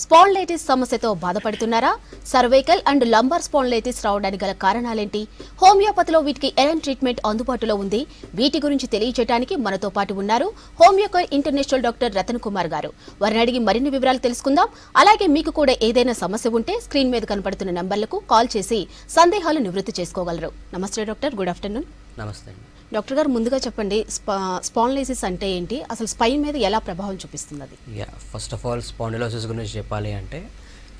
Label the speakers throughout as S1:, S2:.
S1: Spondylitis సమస్యతో బాధపడుతున్నారా? Cervical and lumbar spondylitis రావడానికి గల కారణాలేంటి? హోమియోపతిలో వీటికి ఎలాంటి ట్రీట్మెంట్ అందుబాటులో ఉంది? వీటి గురించి తెలియజేయడానికి మనతో పాటు ఉన్నారు హోమియోకేర్ ఇంటర్నేషనల్ డాక్టర్ రతన్ కుమార్ గారు. వారిని అడిగి మరిన్ని వివరాలు తెలుసుకుందాం. అలాగే మీకు కూడా ఏదైనా సమస్య ఉంటే స్క్రీన్ మీద కనపడుతున్న నంబర్లకు కాల్ చేసి సందేహాలు నివృత్తి చేసుకోగలరు. నమస్తే డాక్టర్, గుడ్ ఆఫ్టర్నూన్.
S2: నమస్తే
S1: డాక్టర్ గారు, ముందుగా చెప్పండి, స్పాండిలైటిస్ అంటే ఏంటి? అసలు స్పైన్ మీద ఎలా ప్రభావం చూపిస్తుంది అది?
S2: ఫస్ట్ ఆఫ్ ఆల్ స్పాండిలోసిస్ గురించి చెప్పాలి అంటే,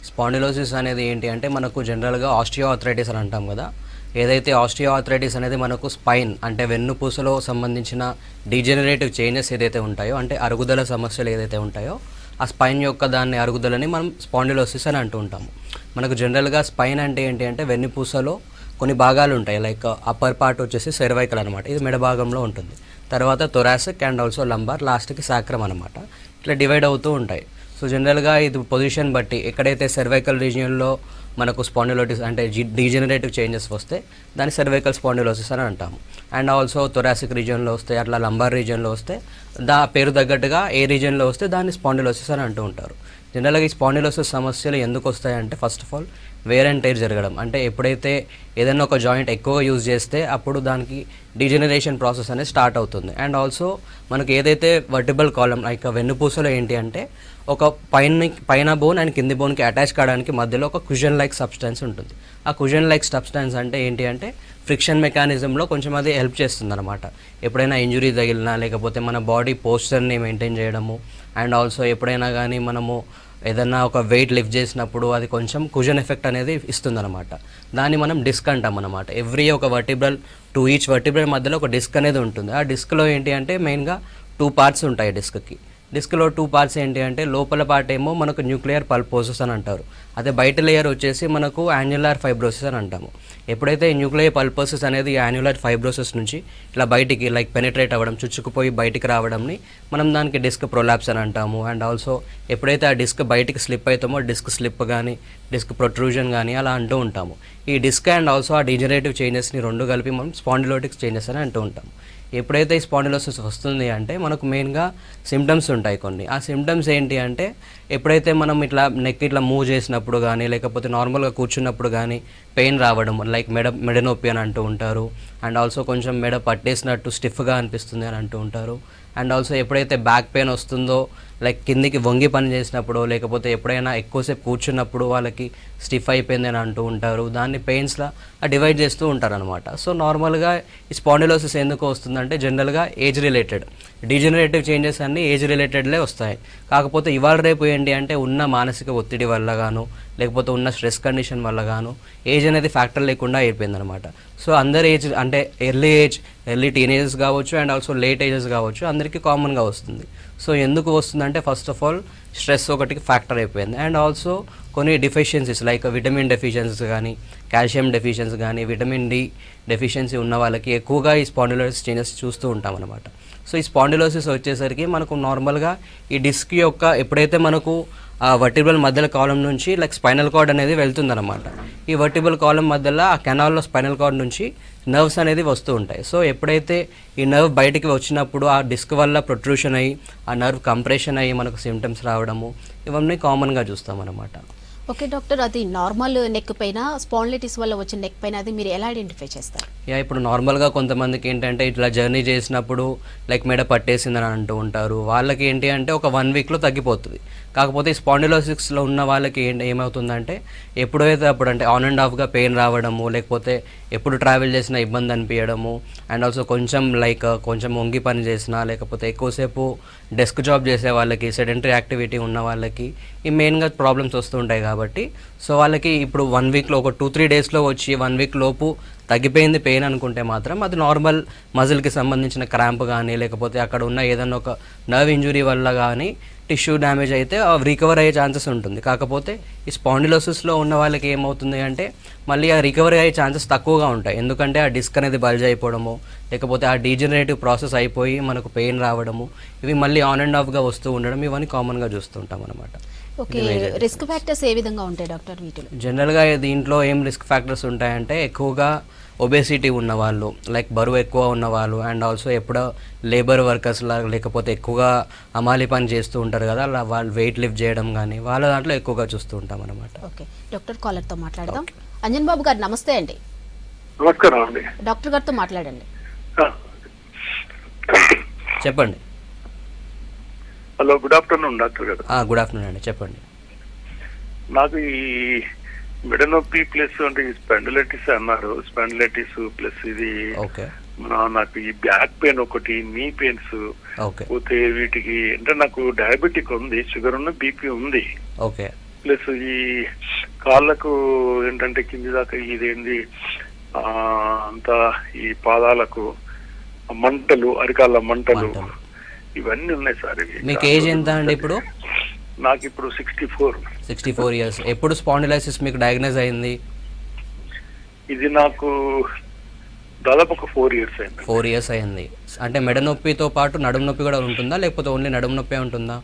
S2: స్పాండిలోసిస్ అనేది ఏంటి అంటే మనకు జనరల్గా ఆస్టియోఆర్థరైటిస్ అని అంటాం కదా. ఏదైతే ఆస్టియోఆర్థరైటిస్ అనేది మనకు స్పైన్ అంటే వెన్నుపూసలో సంబంధించిన డీజెనరేటివ్ చేంజెస్ ఏదైతే ఉంటాయో, అంటే అరుగుదల సమస్యలు ఏదైతే ఉంటాయో, ఆ స్పైన్ యొక్క దాన్ని అరుగుదలని మనం స్పాండిలోసిస్ అని అంటూ ఉంటాము. మనకు జనరల్గా స్పైన్ అంటే ఏంటి అంటే వెన్నుపూసలో కొన్ని భాగాలు ఉంటాయి. లైక్ అప్పర్ పార్ట్ వచ్చేసి సెర్వైకల్ అనమాట, ఇది మెడ భాగంలో ఉంటుంది. తర్వాత థొరాసిక్ అండ్ ఆల్సో లంబార్, లాస్ట్కి సాక్రమ్ అనమాట. ఇట్లా డివైడ్ అవుతూ ఉంటాయి. సో జనరల్గా ఇది పొజిషన్ బట్టి ఎక్కడైతే సెర్వైకల్ రీజియన్లో మనకు స్పాండిలోసిస్ అంటే డీజెనరేటివ్ చేంజెస్ వస్తే దాన్ని సెర్వైకల్ స్పాండిలోసిస్ అని అంటాము. అండ్ ఆల్సో థొరాసిక్ రీజియన్లో వస్తే, అట్లా లంబార్ రీజియన్లో వస్తే, పేరు తగ్గట్టుగా ఏ రీజియన్లో వస్తే దాన్ని స్పాండిలోసిస్ అని అంటూ ఉంటారు. జనరల్గా ఈ స్పాండిలోసిస్ సమస్యలు ఎందుకు వస్తాయంటే, first of all wear and tear జరగడం. అంటే ఎప్పుడైతే ఏదైనా ఒక జాయింట్ ఎక్కువగా యూజ్ చేస్తే అప్పుడు దానికి డీజెనరేషన్ ప్రాసెస్ అనేది స్టార్ట్ అవుతుంది. అండ్ ఆల్సో మనకి ఏదైతే వర్టిబుల్ కాలమ్ లైక్ వెన్నుపూసలో ఏంటి అంటే ఒక పైన బోన్ అండ్ కింది బోన్కి అటాచ్ కావడానికి మధ్యలో ఒక కుషన్ లైక్ సబ్స్టెన్స్ ఉంటుంది. ఆ కుషన్ లైక్ సబ్స్టెన్స్ అంటే ఏంటి అంటే ఫ్రిక్షన్ మెకానిజంలో కొంచెం అది హెల్ప్ చేస్తుంది అనమాట. ఎప్పుడైనా ఇంజురీ తగిలినా, లేకపోతే మన బాడీ పోస్చర్ని మెయింటైన్ చేయడము, అండ్ ఆల్సో ఎప్పుడైనా కానీ మనము ఏదన్నా ఒక వెయిట్ లిఫ్ట్ చేసినప్పుడు అది కొంచెం కుషన్ ఎఫెక్ట్ అనేది ఇస్తుందన్నమాట. దాన్ని మనం డిస్క్ అంటాం అనమాట. ఎవ్రీ ఒక వర్టిబ్రల్ టు ఈచ్ వర్టిబ్రల్ మధ్యలో ఒక డిస్క్ అనేది ఉంటుంది. ఆ డిస్క్లో ఏంటి అంటే మెయిన్గా 2 పార్ట్స్ ఉంటాయి డిస్క్కి. డిస్క్లో 2 పార్ట్స్ ఏంటి అంటే లోపల పార్ట్ ఏమో మనకు న్యూక్లియర్ పల్పోసస్ అని అంటారు. అదే బయట లేయర్ వచ్చేసి మనకు యాన్యులర్ ఫైబ్రోసిస్ అని అంటాము. ఎప్పుడైతే న్యూక్లియర్ పల్పోసస్ అనేది యాన్యులర్ ఫైబ్రోసిస్ నుంచి ఇట్లా బయటికి లైక్ పెనిట్రేట్ అవ్వడం, చుచ్చుకుపోయి బయటికి రావడంని మనం దానికి డిస్క్ ప్రొలాప్స్ అని అంటాము. అండ్ ఆల్సో ఎప్పుడైతే ఆ డిస్క్ బయటికి స్లిప్ అవుతామో డిస్క్ స్లిప్ కానీ డిస్క్ ప్రొట్రూజన్ కానీ అలా అంటూ ఉంటాము. ఈ డిస్క్ అండ్ ఆల్సో ఆ డీజనరేటివ్ చేంజెస్ని రెండు కలిపి మనం స్పాండిలోటిక్ చేంజెస్ అని అంటూ ఉంటాము. ఎప్పుడైతే ఈ స్పాండిలోసిస్ వస్తుంది అంటే మనకు మెయిన్గా సిమ్టమ్స్ ఉంటాయి కొన్ని. ఆ సిమ్టమ్స్ ఏంటి అంటే ఎప్పుడైతే మనం ఇట్లా నెక్ ఇట్లా మూవ్ చేసినప్పుడు కానీ, లేకపోతే నార్మల్గా కూర్చున్నప్పుడు కానీ పెయిన్ రావడం, లైక్ మెడ నొప్పి అని అంటూ ఉంటారు. అండ్ ఆల్సో కొంచెం మెడ పట్టేసినట్టు స్టిఫ్గా అనిపిస్తుంది అని అంటూ ఉంటారు. అండ్ ఆల్సో ఎప్పుడైతే బ్యాక్ పెయిన్ వస్తుందో, లైక్ కిందికి వంగి పని చేసినప్పుడు, లేకపోతే ఎప్పుడైనా ఎక్కువసేపు కూర్చున్నప్పుడు వాళ్ళకి స్టిఫ్ అయిపోయింది అని అంటూ ఉంటారు. దాన్ని పెయిన్స్లా డివైడ్ చేస్తూ ఉంటారు అనమాట. సో నార్మల్గా ఈ స్పాండిలోసిస్ ఎందుకు వస్తుందంటే జనరల్గా ఏజ్ రిలేటెడ్ డీజనరేటివ్ చేంజెస్ అన్నీ ఏజ్ రిలేటెడ్లే వస్తాయి. కాకపోతే ఇవాళ రేపు ఏంటి అంటే ఉన్న మానసిక ఒత్తిడి వల్ల గాను, లేకపోతే ఉన్న స్ట్రెస్ కండిషన్ వల్ల గాను ఏజ్ అనేది ఫ్యాక్టర్ లేకుండా అయిపోయిందనమాట. సో అందరి ఏజ్ అంటే ఎర్లీ టీనేజెస్ కావచ్చు అండ్ ఆల్సో లేట్ ఏజెస్ కావచ్చు అందరికీ కామన్గా వస్తుంది. సో ఎందుకు వస్తుందంటే ఫస్ట్ ఆఫ్ ఆల్ స్ట్రెస్ ఒకటికి ఫ్యాక్టర్ అయిపోయింది. అండ్ ఆల్సో కొన్ని డెఫిషియన్సీస్ లైక్ విటమిన్ డెఫిషియన్సీ కానీ, కాల్షియం డెఫిషియన్సీ కానీ, విటమిన్ డి డెఫిషియన్సీ ఉన్న వాళ్ళకి ఎక్కువగా ఈ స్పాండిలోసిస్ చేంజెస్ చూస్తూ ఉంటాం అనమాట. సో ఈ స్పాండిలోసిస్ వచ్చేసరికి మనకు నార్మల్గా ఈ డిస్క్ యొక్క ఎప్పుడైతే మనకు ఆ వర్టిబ్రల్ మధ్యల కాలం నుంచి లైక్ స్పైనల్ కార్డ్ అనేది వెళ్తుందన్నమాట. ఈ వర్టిబ్రల్ కాలం మధ్యలో ఆ కెనాల్లో స్పైనల్ కార్డ్ నుంచి నర్వ్స్ అనేది వస్తూ ఉంటాయి. సో ఎప్పుడైతే ఈ నర్వ్ బయటికి వచ్చినప్పుడు ఆ డిస్క్ వల్ల ప్రొట్రూషన్ అయ్యి ఆ నర్వ్ కంప్రెషన్ అయ్యి మనకు సిమ్టమ్స్ రావడము ఇవన్నీ కామన్గా చూస్తాం అన్నమాట.
S1: ఓకే డాక్టర్, అది నార్మల్ నెక్ పైన స్పాండిలైటిస్ వల్ల వచ్చిన నెక్ పైన అది మీరు ఎలా ఐడెంటిఫై చేస్తారు?
S2: ఇప్పుడు నార్మల్గా కొంతమందికి ఏంటంటే ఇట్లా జర్నీ చేసినప్పుడు లైక్ మెడ పట్టేసిందని అంటూ ఉంటారు. వాళ్ళకి ఏంటి అంటే ఒక 1 వీక్లో తగ్గిపోతుంది. కాకపోతే ఈ స్పాండిలోసిస్లో ఉన్న వాళ్ళకి ఏమవుతుందంటే ఎప్పుడైతే అప్పుడు అంటే ఆన్ అండ్ ఆఫ్గా పెయిన్ రావడము, లేకపోతే ఎప్పుడు ట్రావెల్ చేసినా ఇబ్బంది అనిపించడము, అండ్ ఆల్సో కొంచెం వంగి పని చేసినా, లేకపోతే ఎక్కువసేపు డెస్క్ జాబ్ చేసే వాళ్ళకి, సెడెంటరీ యాక్టివిటీ ఉన్న వాళ్ళకి ఈ మెయిన్గా ప్రాబ్లమ్స్ వస్తూ ఉంటాయి. కాబట్టి సో వాళ్ళకి ఇప్పుడు 1 వీక్లో ఒక 2-3 డేస్లో వచ్చి 1 వీక్ లోపు తగ్గిపోయింది పెయిన్ అనుకుంటే మాత్రం అది నార్మల్ మజిల్కి సంబంధించిన క్రాంప్ కానీ, లేకపోతే అక్కడ ఉన్న ఏదైనా ఒక నర్వ్ ఇంజురీ వల్ల కానీ టిష్యూ డ్యామేజ్ అయితే రికవర్ అయ్యే ఛాన్సెస్ ఉంటుంది. కాకపోతే ఈ స్పాండిలోసిస్లో ఉన్న వాళ్ళకి ఏమవుతుంది అంటే మళ్ళీ ఆ రికవరీ అయ్యే ఛాన్సెస్ తక్కువగా ఉంటాయి. ఎందుకంటే ఆ డిస్క్ అనేది బల్జ్ అయిపోవడము, లేకపోతే ఆ డీజనరేటివ్ ప్రాసెస్ అయిపోయి మనకు పెయిన్ రావడము, ఇవి మళ్ళీ ఆన్ అండ్ ఆఫ్గా వస్తూ ఉండడం, ఇవన్నీ కామన్గా చూస్తుంటాం అనమాట.
S1: ఓకే, రిస్క్ ఫ్యాక్టర్స్ ఏ విధంగా ఉంటాయి డాక్టర్ వీటిలో?
S2: జనరల్గా దీంట్లో ఏం రిస్క్ ఫ్యాక్టర్స్ ఉంటాయంటే ఎక్కువగా ఒబేసిటీ ఉన్నవాళ్ళు, లైక్ బరువు ఎక్కువ ఉన్నవాళ్ళు, అండ్ ఆల్సో ఎప్పుడో లేబర్ వర్కర్స్ లాగా లేకపోతే ఎక్కువగా అమాలి పని చేస్తూ ఉంటారు కదా, అలా వాళ్ళు వెయిట్ లిఫ్ట్ చేయడం కానీ వాళ్ళ దాంట్లో ఎక్కువగా చూస్తూ ఉంటాం అనమాట.
S1: ఓకే డాక్టర్, కాలర్తో మాట్లాడదాం. అంజన్ బాబు గారు నమస్తే అండి.
S3: నమస్కారం అండి.
S1: డాక్టర్ గారితో మాట్లాడండి.
S2: చెప్పండి.
S3: హలో, గుడ్ ఆఫ్టర్నూన్ డాక్టర్ గారు.
S2: గుడ్ ఆఫ్టర్నూన్ అండి, చెప్పండి.
S3: నాకు ఈ మెడ నొప్పి ప్లస్ అంటే స్పాండిలైటిస్ అన్నారు, స్పాండిలైటిస్ ప్లస్ ఇది
S2: ఓకే.
S3: నాకు ఈ బ్యాక్ పెయిన్ ఒకటి, నీ పెయిన్స్
S2: ఓకే.
S3: పోతే వీటికి అంటే నాకు డయాబెటిక్ ఉంది, షుగర్ ఉన్న బీపీ ఉంది.
S2: ఓకే.
S3: ప్లస్ ఈ కాళ్ళకు ఏంటంటే కింది దాకా ఇదేంది అంతా ఈ పాదాలకు మంటలు, అరికాళ్ళ మంటలు ఇవన్నీ ఉన్నాయి సార్. ఇవి
S2: మీకు ఏజ్ ఎంత అండి ఇప్పుడు?
S3: నాకు ఇప్పుడు 64.
S2: 64 ఇయర్స్. ఎప్పుడు స్పాండిలైసిస్ మీకు డయాగ్నోజ్ అయింది?
S3: ఇది నాకు దాదాపు ఒక 4 years అయింది.
S2: 4 years అయింది. అంటే మెడ నొప్పితో పాటు నడుము నొప్పి కూడా ఉంటుందా, లేకపోతే ఓన్లీ నడుము నొప్పి ఉంటుందా?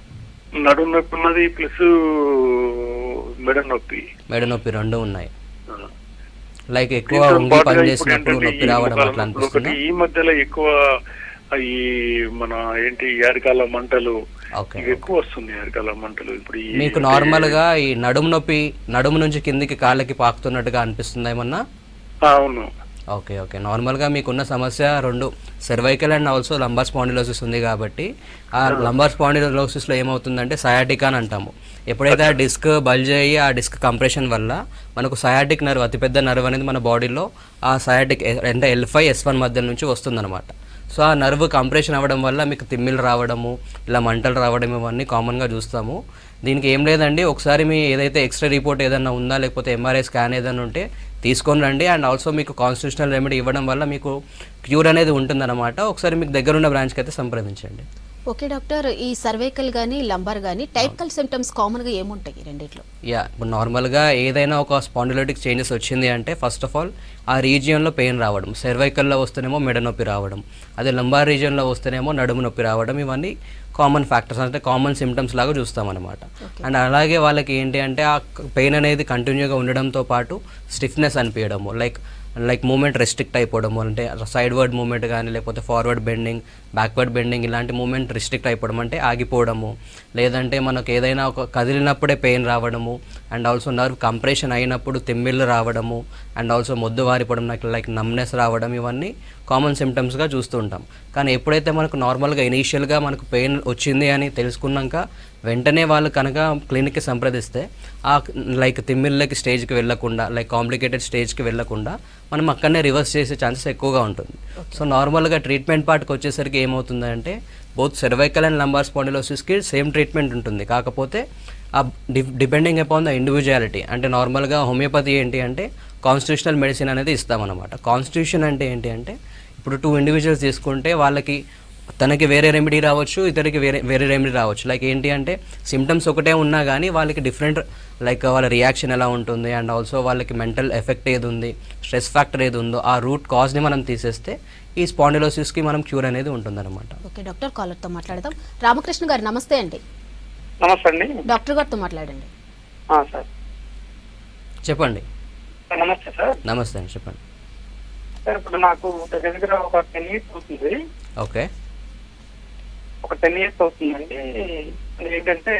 S3: నడుము నొప్పి ఉన్నది ప్లస్ మెడ నొప్పి.
S2: మెడ నొప్పి రెండు ఉన్నాయి. లైక్ ఎక్కువ ఉంగి పని చేసినప్పుడు నొప్పి రావడం అట్లా అనిపిస్తుంది.
S3: ఈ మధ్యలో ఎక్కువ ఈ మన ఏంటి అరికాల మంటలు ఎక్కువ వస్తుంది. అరికాల మంటలు ఇప్పుడు
S2: మీకు నార్మల్ గా ఈ నడుము నొప్పి నడుము నుంచి కిందికి కాళ్ళకి పాకుతున్నట్టుగా అనిపిస్తుందా ఏమన్నా?
S3: అవును.
S2: ఓకే. ఓకే. నార్మల్గా మీకున్న సమస్య రెండు, cervical and also lumbar spondylosis ఉంది కాబట్టి ఆ లంబార్ స్పాండిలోసిస్లో ఏమవుతుందంటే సయాటికా అని అంటాము. ఎప్పుడైతే ఆ డిస్క్ బల్జ్ అయ్యి ఆ డిస్క్ కంప్రెషన్ వల్ల మనకు సయాటిక్ నర్వ్, అతిపెద్ద నర్వ్ అనేది మన బాడీలో ఆ సయాటిక్ అంటే L5 S1 మధ్య నుంచి వస్తుందన్నమాట. సో ఆ నర్వ్ కంప్రెషన్ అవ్వడం వల్ల మీకు తిమ్మిలు రావడము, ఇలా మంటలు రావడం ఇవన్నీ కామన్గా చూస్తాము. దీనికి ఏం లేదండి, ఒకసారి మీ ఏదైతే ఎక్స్రే రిపోర్ట్ ఏదైనా ఉందా లేకపోతే MRI స్కాన్ ఏదైనా ఉంటే తీసుకొని రండి. అండ్ ఆల్సో మీకు కాన్స్టిట్యూషనల్ రెమెడీ ఇవ్వడం వల్ల మీకు క్యూర్ అనేది ఉంటుందన్నమాట. ఒకసారి మీకు దగ్గరున్న బ్రాంచ్కి అయితే సంప్రదించండి.
S1: ఓకే డాక్టర్, ఈ సర్వైకల్ కానీ లంబార్ కానీ టైపికల్ సిమ్టమ్స్ కామన్గా ఏముంటాయి రెండిట్లో?
S2: ఇప్పుడు నార్మల్గా ఏదైనా ఒక స్పాండిలైటిక్ చేంజెస్ వచ్చింది అంటే ఫస్ట్ ఆఫ్ ఆల్ ఆ రీజియన్లో పెయిన్ రావడం, సర్వైకల్లో వస్తేనేమో మెడ నొప్పి రావడం, అదే లంబార్ రీజియన్లో వస్తేనేమో నడుము నొప్పి రావడం, ఇవన్నీ కామన్ ఫ్యాక్టర్స్ అంటే కామన్ సిమ్టమ్స్ లాగా చూస్తామన్నమాట. అండ్ అలాగే వాళ్ళకి ఏంటి అంటే ఆ పెయిన్ అనేది కంటిన్యూగా ఉండడంతో పాటు స్టిఫ్నెస్ అనిపించడము, లైక్ మూమెంట్ రెస్ట్రిక్ట్ అయిపోవడము, అంటే సైడ్ వర్డ్ మూమెంట్ కానీ లేకపోతే ఫార్వర్డ్ బెండింగ్, బ్యాక్వర్డ్ బెండింగ్ ఇలాంటి మూమెంట్ రెస్ట్రిక్ట్ అయిపోవడం అంటే ఆగిపోవడము, లేదంటే మనకు ఏదైనా ఒక కదిలినప్పుడే పెయిన్ రావడము, అండ్ ఆల్సో నర్వ్ కంప్రెషన్ అయినప్పుడు తిమ్మిళ్ళు రావడము, అండ్ ఆల్సో మొద్దు వారిపోవడం, లైక్ నమ్నెస్ రావడం, ఇవన్నీ కామన్ సిమ్టమ్స్గా చూస్తూ ఉంటాం. కానీ ఎప్పుడైతే మనకు నార్మల్గా ఇనీషియల్గా మనకు పెయిన్ వచ్చింది అని తెలుసుకున్నాక వెంటనే వాళ్ళు కనుక క్లినిక్కి సంప్రదిస్తే ఆ లైక్ తిమ్మిళ్ళకి స్టేజ్కి వెళ్ళకుండా, లైక్ కాంప్లికేటెడ్ స్టేజ్కి వెళ్ళకుండా మనం అక్కడనే రివర్స్ చేసే ఛాన్సెస్ ఎక్కువగా ఉంటుంది. సో నార్మల్గా ట్రీట్మెంట్ పార్ట్కి వచ్చేసరికి ఏమవుతుందంటే బోత్ సర్వైకల్ అండ్ లంబార్ స్పాండిలోసిస్కి సేమ్ ట్రీట్మెంట్ ఉంటుంది. కాకపోతే ఆ డిపెండింగ్ అపాన్ ద ఇండివిజువాలిటీ, అంటే నార్మల్గా హోమియోపతి ఏంటి అంటే కాన్స్టిట్యూషనల్ మెడిసిన్ అనేది ఇస్తామన్నమాట. కాన్స్టిట్యూషన్ అంటే ఏంటి అంటే ఇప్పుడు 2 ఇండివిజువల్స్ తీసుకుంటే వాళ్ళకి తనకి వేరే రెమెడీ రావచ్చు, ఇతరికి వేరే రెమెడీ రావచ్చు. లైక్ ఏంటి అంటే సిమ్టమ్స్ ఒకటే ఉన్నా కానీ వాళ్ళకి డిఫరెంట్, లైక్ వాళ్ళ రియాక్షన్ ఎలా ఉంటుంది, అండ్ ఆల్సో వాళ్ళకి మెంటల్ ఎఫెక్ట్ ఏది ఉంది, స్ట్రెస్ ఫ్యాక్టర్ ఏది ఉందో ఆ రూట్ కాజ్ని మనం తీసేస్తే ఈ స్పాండిలోసిస్కి మనం క్యూర్ అనేది ఉంటుందన్నమాట.
S1: ఓకే డాక్టర్, కాలర్తో మాట్లాడదాం. రామకృష్ణ గారు నమస్తే అండి.
S4: నమస్తే అండి.
S1: డాక్టర్ గారితో మాట్లాడండి.
S4: సార్
S2: చెప్పండి.
S4: నమస్తే సార్.
S2: నమస్తే అండి, చెప్పండి.
S4: సార్ ఇప్పుడు నాకు దగ్గర ఒక 10 years అవుతుంది.
S2: ఓకే.
S4: ఒక 10 years అవుతుందండి. ఏంటంటే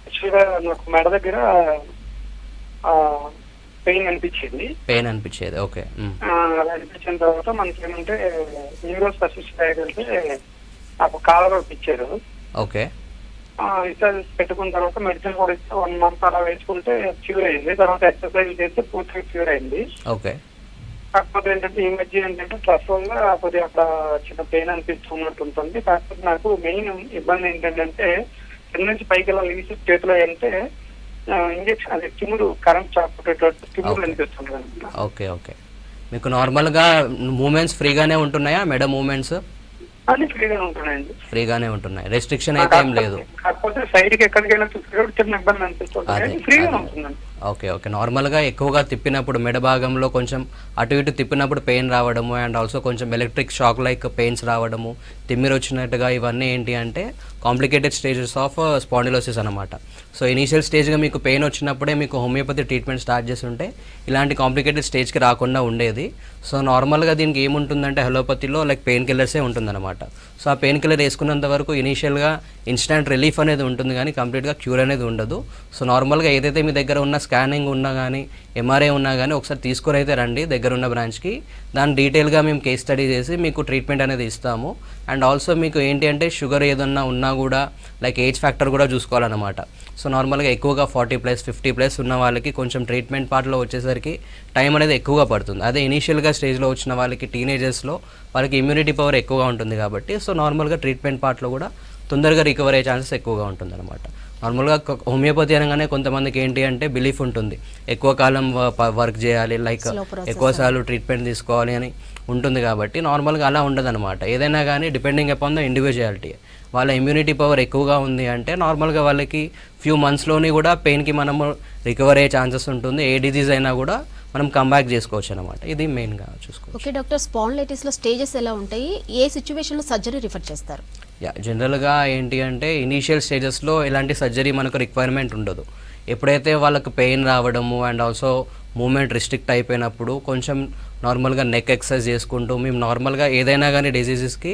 S4: యాక్చువల్గా నాకు మెడ దగ్గర పెయిన్ అనిపించేది. ఓకే. అది అనిపించిన తర్వాత మనకి ఏమంటే న్యూరో స్పెషలిస్ట్ వెళ్తే నాకు కాలర్ ఇచ్చారు.
S2: ఓకే.
S4: పెట్టుకున్న తర్వాత మెడిసిన్ కూడా ఇస్తే 1 month అలా వేసుకుంటే క్యూర్ అయింది. తర్వాత ఎక్సర్సైజ్ చేస్తే పూర్తిగా క్యూర్ అయింది.
S2: ఓకే.
S4: కాకపోతే ఏంటంటే ఈ మధ్య ఏంటంటే స్ట్రెస్ వల్ల కొద్దిగా అక్కడ చిన్న పెయిన్ అనిపిస్తున్నట్టు ఉంటుంది. కాకపోతే నాకు మెయిన్ ఇబ్బంది ఏంటంటే కింద నుంచి పైకి వెళ్ళాలి చేతిలో అంటే ఇంజక్షన్, అదే తిమ్ముడు, కరెంట్ షాక్ కొట్టేటట్టు తిమ్ముడు అనిపిస్తుంది.
S2: ఓకే. ఓకే. మీకు నార్మల్గా మూమెంట్స్ ఫ్రీగానే ఉంటున్నాయా? మెడ మూమెంట్స్
S4: అన్ని ఫ్రీగానే ఉంటున్నాయండి.
S2: ఫ్రీగానే ఉంటున్నాయి, రెస్ట్రిక్షన్ అయితే ఏం లేదు.
S4: కాకపోతే సైడ్కి ఎక్కడికైనా చిన్న ఇబ్బంది అనిపిస్తుంది, ఫ్రీగానే ఉంటుందండి.
S2: ఓకే. ఓకే. నార్మల్గా ఎక్కువగా తిప్పినప్పుడు మెడ భాగంలో కొంచెం అటు ఇటు తిప్పినప్పుడు పెయిన్ రావడము, అండ్ ఆల్సో కొంచెం ఎలక్ట్రిక్ షాక్ లైక్ పెయిన్స్ రావడము, తిమ్మిరి వచ్చినట్టుగా ఇవన్నీ ఏంటి అంటే కాంప్లికేటెడ్ స్టేజెస్ ఆఫ్ స్పాండిలోసిస్ అనమాట. సో ఇనీషియల్ స్టేజ్గా మీకు పెయిన్ వచ్చినప్పుడే మీకు హోమియోపతి ట్రీట్మెంట్ స్టార్ట్ చేస్తుంటే ఇలాంటి కాంప్లికేటెడ్ స్టేజ్కి రాకుండా ఉండేది. సో నార్మల్గా దీనికి ఏముంటుందంటే అలోపతిలో లైక్ పెయిన్ కిల్లర్సే ఉంటుందన్నమాట. సో ఆ పెయిన్ కిల్లర్ వేసుకున్నంత వరకు ఇనీషియల్గా ఇన్స్టెంట్ రిలీఫ్ అనేది ఉంటుంది కానీ కంప్లీట్గా క్యూర్ అనేది ఉండదు. సో నార్మల్గా ఏదైతే మీ దగ్గర ఉన్న స్కానింగ్ ఉన్నా కానీ ఎంఆర్ఐ ఉన్నా కానీ ఒకసారి తీసుకొని అయితే రండి దగ్గర ఉన్న బ్రాంచ్కి. దాన్ని డీటెయిల్గా మేము కేస్ స్టడీ చేసి మీకు ట్రీట్మెంట్ అనేది ఇస్తాము. అండ్ ఆల్సో మీకు ఏంటి అంటే షుగర్ ఏదన్నా ఉన్నా కూడా లైక్ ఏజ్ ఫ్యాక్టర్ కూడా చూసుకోవాలన్నమాట. సో నార్మల్గా ఎక్కువగా 40+ 50+ ఉన్న వాళ్ళకి కొంచెం ట్రీట్మెంట్ పార్ట్లో వచ్చేసరికి టైం అనేది ఎక్కువగా పడుతుంది. అదే ఇనీషియల్గా స్టేజ్లో వచ్చిన వాళ్ళకి టీనేజర్స్లో వాళ్ళకి ఇమ్యూనిటీ పవర్ ఎక్కువగా ఉంటుంది కాబట్టి సో నార్మల్గా ట్రీట్మెంట్ పార్ట్లో కూడా తొందరగా రికవర్ అయ్యే ఛాన్సెస్ ఎక్కువగా ఉంటుందన్నమాట. నార్మల్గా హోమియోపతి అనగానే కొంతమందికి ఏంటి అంటే బిలీఫ్ ఉంటుంది, ఎక్కువ కాలం వర్క్ చేయాలి, లైక్ ఎక్కువసార్లు ట్రీట్మెంట్ తీసుకోవాలి అని ఉంటుంది కాబట్టి నార్మల్గా అలా ఉండదన్నమాట. ఏదైనా కానీ డిపెండింగ్ అపాన్ ద ఇండివిజువాలిటీ. వాళ్ళ ఇమ్యూనిటీ పవర్ ఎక్కువగా ఉంది అంటే నార్మల్గా వాళ్ళకి ఫ్యూ మంత్స్లోని కూడా పెయిన్కి మనము రికవర్ అయ్యే ఛాన్సెస్ ఉంటుంది. ఏ డిజీజ్ అయినా కూడా మనం కంబ్యాక్ చేసుకోవచ్చు అనమాట. ఇది మెయిన్గా చూసుకోవచ్చు.
S1: ఓకే డాక్టర్, స్పాండిలైటిస్లో స్టేజెస్ ఎలా ఉంటాయి, ఏ సిచ్యువేషన్లో సర్జరీ రిఫర్ చేస్తారు?
S2: జనరల్గా ఏంటి అంటే ఇనీషియల్ స్టేజెస్లో ఎలాంటి సర్జరీ మనకు రిక్వైర్మెంట్ ఉండదు. ఎప్పుడైతే వాళ్ళకు పెయిన్ రావడము అండ్ ఆల్సో మూమెంట్ రిస్ట్రిక్ట్ అయిపోయినప్పుడు కొంచెం నార్మల్గా నెక్ ఎక్సర్సైజ్ చేసుకుంటూ మేము నార్మల్గా ఏదైనా కానీ డిసీజెస్కి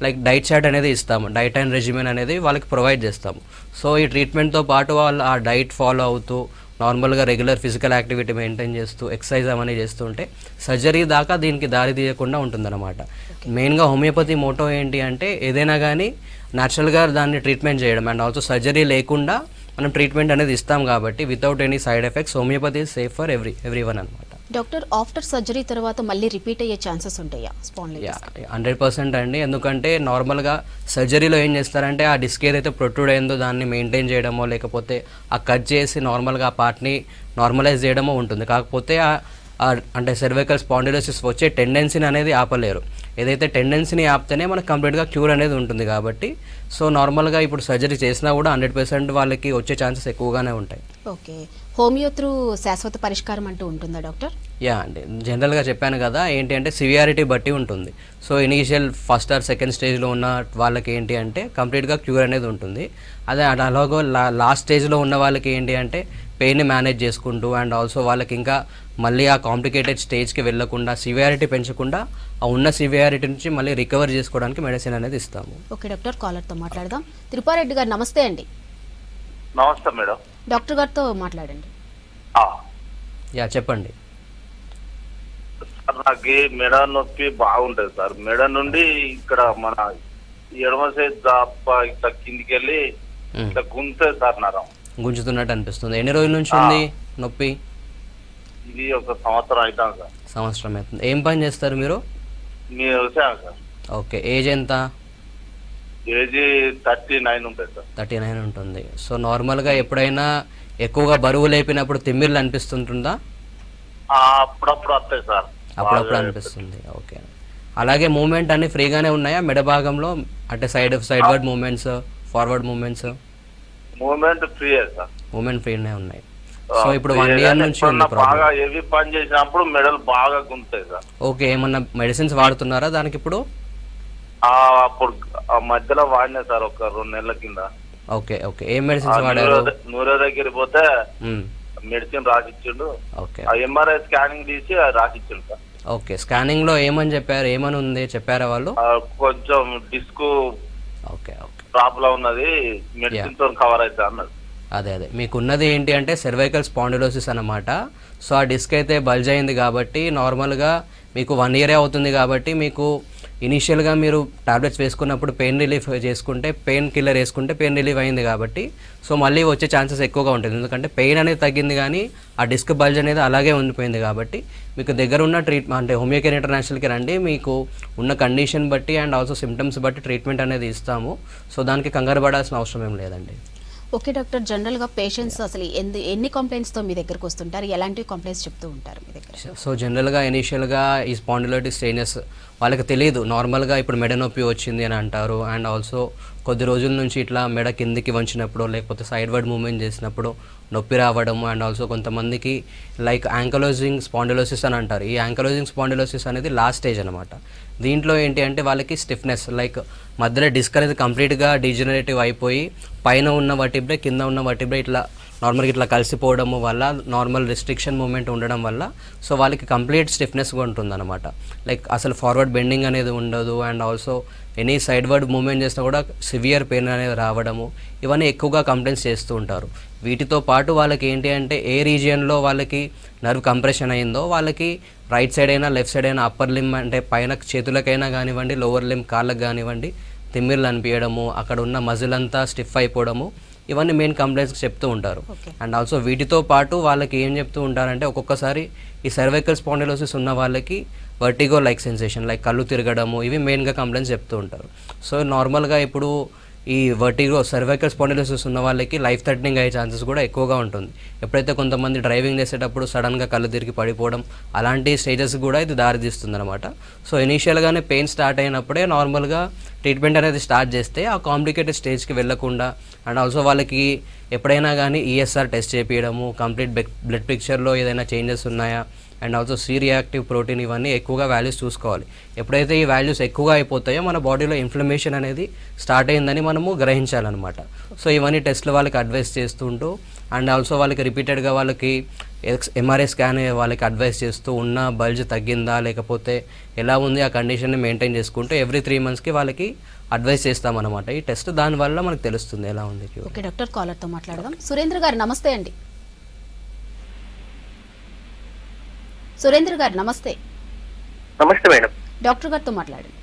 S2: లైక్ డైట్ చార్ట్ అనేది ఇస్తాము, డైట్ అండ్ రెజిమెన్ అనేది వాళ్ళకి ప్రొవైడ్ చేస్తాము. సో ఈ ట్రీట్మెంట్తో పాటు వాళ్ళు ఆ డైట్ ఫాలో అవుతూ నార్మల్గా రెగ్యులర్ ఫిజికల్ యాక్టివిటీ మెయింటైన్ చేస్తూ ఎక్సర్సైజ్ అవన్నీ చేస్తుంటే సర్జరీ దాకా దీనికి దారి తీయకుండా ఉంటుందన్నమాట. మెయిన్గా హోమియోపతి మోటో ఏంటి అంటే ఏదైనా కానీ న్యాచురల్గా దాన్ని ట్రీట్మెంట్ చేయడం అండ్ ఆల్సో సర్జరీ లేకుండా మనం ట్రీట్మెంట్ అనేది ఇస్తాం కాబట్టి without any side effects homeopathy is safe for everyone అనమాట.
S1: డాక్టర్, ఆఫ్టర్ సర్జరీ తర్వాత మళ్ళీ రిపీట్ అయ్యే ఛాన్సెస్ ఉంటాయా స్పాండిలైటిస్?
S2: 100% అండి. ఎందుకంటే నార్మల్గా సర్జరీలో ఏం చేస్తారంటే ఆ డిస్క్ ఏదైతే ప్రొట్రూడ్ అయిందో దాన్ని మెయింటైన్ చేయడమో లేకపోతే ఆ కట్ చేసి నార్మల్గా ఆ పార్ట్ని నార్మలైజ్ చేయడమో ఉంటుంది. కాకపోతే అంటే సర్వైకల్ స్పాండిలోసిస్ వచ్చే టెండెన్సీని అనేది ఆపలేరు. ఏదైతే టెండెన్సీని ఆపితేనే మనకు కంప్లీట్గా క్యూర్ అనేది ఉంటుంది కాబట్టి సో నార్మల్గా ఇప్పుడు సర్జరీ చేసినా కూడా 100% వాళ్ళకి వచ్చే ఛాన్సెస్ ఎక్కువగానే ఉంటాయి.
S1: ఓకే, హోమియో త్రూ శాశ్వత పరిష్కారం అంటూ ఉంటుందా డాక్టర్?
S2: అండి, జనరల్గా చెప్పాను కదా ఏంటి అంటే సివియారిటీ బట్టి ఉంటుంది. So initial first or second స్టేజ్లో ఉన్న వాళ్ళకి ఏంటి అంటే కంప్లీట్గా క్యూర్ అనేది ఉంటుంది. అదే అలాగో లాస్ట్ స్టేజ్లో ఉన్న వాళ్ళకి ఏంటి అంటే పెయిన్ని మేనేజ్ చేసుకుంటూ అండ్ ఆల్సో వాళ్ళకి ఇంకా మళ్ళీ ఆ కాంప్లికేటెడ్ స్టేజ్కి వెళ్ళకుండా సివియారిటీ పెంచకుండా ఆ ఉన్న సివియారిటీ నుంచి మళ్ళీ రికవర్ చేసుకోవడానికి మెడిసిన్ అనేది ఇస్తాము.
S1: ఓకే డాక్టర్, కాలర్తో మాట్లాడదాం. తిరుపారెడ్డి గారు నమస్తే అండి.
S3: నమస్తే మేడం.
S1: డాక్టర్ గారితో మాట్లాడండి.
S2: చెప్పండి
S3: సార్, నాకు మెడ నొప్పి బాగుంటది సార్. మెడ నుండి ఇక్కడ మన ఎడమ సైడ్ దాప ఇట్లా కిందికి వెళ్ళి ఇట్లా గుంజుతుంది సార్, నరం
S2: గుంజుతున్నట్టు అనిపిస్తుంది. ఎన్ని రోజుల నుంచి ఉంది నొప్పి?
S3: ఇది 1 సంవత్సరం అవుతాను సార్.
S2: సంవత్సరం అవుతుంది. ఏం పని చేస్తారు మీరు?
S3: మీరు వచ్చాను సార్.
S2: ఓకే, ఏజ్ ఎంత?
S3: ఏజ్ 39 ఉంటుంది సార్.
S2: 39 ఉంటుంది. సో నార్మల్గా ఎప్పుడైనా ఎక్కువగా బరువు లేపినప్పుడు తిమ్మిర్లు అనిపిస్తుంటుందా?
S3: అప్పుడప్పుడు వస్తాయి సార్,
S2: అప్పుడప్పుడు అనిపిస్తుంది. ఓకే, అలాగే మూమెంట్ అన్ని ఫ్రీగానే ఉన్నాయా మెడ భాగంలో? అంటే sideward movements, forward movements?
S3: Movement free sir.
S2: Movement ఫ్రీనే ఉన్నాయి. సో ఇప్పుడు 1 year నుంచి
S3: బాగా హెవీ పని చేసినప్పుడు మెడలు బాగా గుంతాయి సార్.
S2: ఓకే, ఏమన్నా మెడిసిన్స్ వాడుతున్నారా దానికి ఇప్పుడు?
S3: అప్పుడు మధ్యలో వాడినా సార్, ఒక 2 నెలల కింద.
S2: ఓకే ఓకే, ఏం మెడిసిన్స్ వాడారు?
S3: నూరో దగ్గర పోతే మెడిసిన్ రాసిచ్చిండు.
S2: ఓకే,
S3: ఎంఆర్ఐ స్కానింగ్ తీసి రాసిచ్చిండు సార్.
S2: ఓకే, స్కానింగ్ లో ఏమని చెప్పారు? ఏమని ఉంది చెప్పారా వాళ్ళు?
S3: కొంచెం డిస్క్
S2: ఓకే ఓకే
S3: ప్రాబ్లం ఉన్నది, మెడిసిన్ తో కవర్ అవుతా అన్నది.
S2: అదే మీకున్నది ఏంటి అంటే సర్వైకల్ స్పాండిలోసిస్ అన్నమాట. సో ఆ డిస్క్ అయితే బల్జ్ అయింది కాబట్టి నార్మల్గా మీకు 1 year అవుతుంది కాబట్టి మీకు ఇనీషియల్గా మీరు టాబ్లెట్స్ వేసుకున్నప్పుడు పెయిన్ రిలీఫ్ చేసుకుంటే, పెయిన్ కిల్లర్ వేసుకుంటే పెయిన్ రిలీఫ్ అయింది కాబట్టి సో మళ్ళీ వచ్చే ఛాన్సెస్ ఎక్కువగా ఉంటుంది. ఎందుకంటే పెయిన్ అనేది తగ్గింది కానీ ఆ డిస్క్ బల్జ్ అనేది అలాగే ఉండిపోయింది కాబట్టి మీకు దగ్గర ఉన్న ట్రీట్మెంట్ అంటే హోమియో కేర్ ఇంటర్నేషనల్కి రండి. మీకు ఉన్న కండిషన్ బట్టి అండ్ ఆల్సో సిమ్టమ్స్ బట్టి ట్రీట్మెంట్ అనేది ఇస్తాము. సో దానికి కంగారు పడాల్సిన అవసరం ఏం లేదండి.
S1: ఓకే డాక్టర్, జనరల్గా పేషెంట్స్ అసలు ఎన్ని కంప్లైంట్స్తో మీ దగ్గరకు వస్తుంటారు? ఎలాంటి కంప్లైంట్స్ చెప్తూ ఉంటారు మీ దగ్గర?
S2: సో జనరల్గా ఇనీషియల్గా ఈ స్పాండిలైటిస్ స్టేజెస్ వాళ్ళకి తెలియదు. నార్మల్గా ఇప్పుడు మెడ నొప్పి వచ్చింది అని అంటారు. అండ్ ఆల్సో కొద్ది రోజుల నుంచి ఇట్లా మెడ కిందికి వంచినప్పుడు లేకపోతే సైడ్ వర్డ్ మూవ్మెంట్ చేసినప్పుడు నొప్పి రావడం. అండ్ ఆల్సో కొంతమందికి లైక్ యాంకలోజింగ్ స్పాండిలోసిస్ అని అంటారు. ఈ యాంకలోజింగ్ స్పాండిలోసిస్ అనేది లాస్ట్ స్టేజ్ అనమాట. దీంట్లో ఏంటి అంటే వాళ్ళకి స్టిఫ్నెస్, లైక్ మధ్యలో డిస్క్ అనేది కంప్లీట్గా డీజనరేటివ్ అయిపోయి పైన ఉన్న వర్టిబ్రే కింద ఉన్న వర్టిబ్రే ఇట్లా నార్మల్గా ఇట్లా కలిసిపోవడము వల్ల, నార్మల్ రిస్ట్రిక్షన్ మూమెంట్ ఉండడం వల్ల సో వాళ్ళకి కంప్లీట్ స్టిఫ్నెస్గా ఉంటుందన్నమాట. లైక్ అసలు ఫార్వర్డ్ బెండింగ్ అనేది ఉండదు. And also any sideward movement చేసినా కూడా సివియర్ పెయిన్ అనేది రావడము, ఇవన్నీ ఎక్కువగా కంప్లైంట్స్ చేస్తూ ఉంటారు. వీటితో పాటు వాళ్ళకి ఏంటి అంటే ఏ రీజియన్లో వాళ్ళకి నర్వ్ కంప్రెషన్ అయిందో వాళ్ళకి రైట్ సైడ్ అయినా లెఫ్ట్ సైడ్ అయినా అప్పర్ లిమ్ అంటే పైన చేతులకైనా కానివ్వండి, లోవర్ లిమ్ కాళ్ళకు కానివ్వండి తిమ్మిర్లు అనిపించడము, అక్కడ ఉన్న మజిల్ అంతా స్టిఫ్ అయిపోవడము, ఇవన్నీ మెయిన్ కంప్లైంట్స్ చెప్తూ ఉంటారు. అండ్ ఆల్సో వీటితో పాటు వాళ్ళకి ఏం చెప్తూ ఉంటారంటే ఒక్కొక్కసారి ఈ సర్వైకల్ స్పాండిలోసిస్ ఉన్న వాళ్ళకి వర్టిగో లైక్ సెన్సేషన్, లైక్ కళ్ళు తిరగడము, ఇవి మెయిన్గా కంప్లైంట్స్ చెప్తూ ఉంటారు. సో నార్మల్గా ఇప్పుడు ఈ వర్టిగో సర్వైకల్ స్పాండిలోసిస్ ఉన్న వాళ్ళకి లైఫ్ థ్రెటనింగ్ అయ్యే ఛాన్సెస్ కూడా ఎక్కువగా ఉంటుంది. ఎప్పుడైతే కొంతమంది డ్రైవింగ్ చేసేటప్పుడు సడన్గా కళ్ళు తిరిగి పడిపోవడం, అలాంటి స్టేజెస్ కూడా ఇది దారితీస్తుంది అనమాట. సో ఇనీషియల్గానే పెయిన్ స్టార్ట్ అయినప్పుడే నార్మల్గా ట్రీట్మెంట్ అనేది స్టార్ట్ చేస్తే ఆ కాంప్లికేటెడ్ స్టేజ్కి వెళ్ళకుండా, అండ్ ఆల్సో వాళ్ళకి ఎప్పుడైనా కానీ ఈఎస్ఆర్ టెస్ట్ చేయించడము, కంప్లీట్ బ్లడ్ పిక్చర్లో ఏదైనా చేంజెస్ ఉన్నాయా, and also C reactive protein, ఇవన్నీ ఎక్కువగా వాల్యూస్ చూసుకోవాలి. ఎప్పుడైతే ఈ వాల్యూస్ ఎక్కువగా అయిపోతాయో మన బాడీలో ఇన్ఫ్లమేషన్ అనేది స్టార్ట్ అయిందని మనము గ్రహించాలన్నమాట. సో ఇవన్నీ టెస్ట్లు వాళ్ళకి అడ్వైస్ చేస్తుంటూ, అండ్ ఆల్సో వాళ్ళకి రిపీటెడ్గా వాళ్ళకి ఎంఆర్ఐ స్కాన్ వాళ్ళకి అడ్వైస్ చేస్తూ ఉన్న బల్జ్ తగ్గిందా లేకపోతే ఎలా ఉంది ఆ కండిషన్ని మెయింటైన్ చేసుకుంటూ ఎవ్రీ 3 monthsకి వాళ్ళకి అడ్వైస్ చేస్తామన్నమాట ఈ టెస్ట్. దానివల్ల మనకు తెలుస్తుంది ఎలా ఉంది.
S1: ఓకే డాక్టర్, కాలర్తో మాట్లాడదాం. సురేంద్ర గారు నమస్తే అండి. సురేంద్ర గారు నమస్తే.
S5: నమస్తే మేడం.
S1: డాక్టర్ గారితో మాట్లాడండి.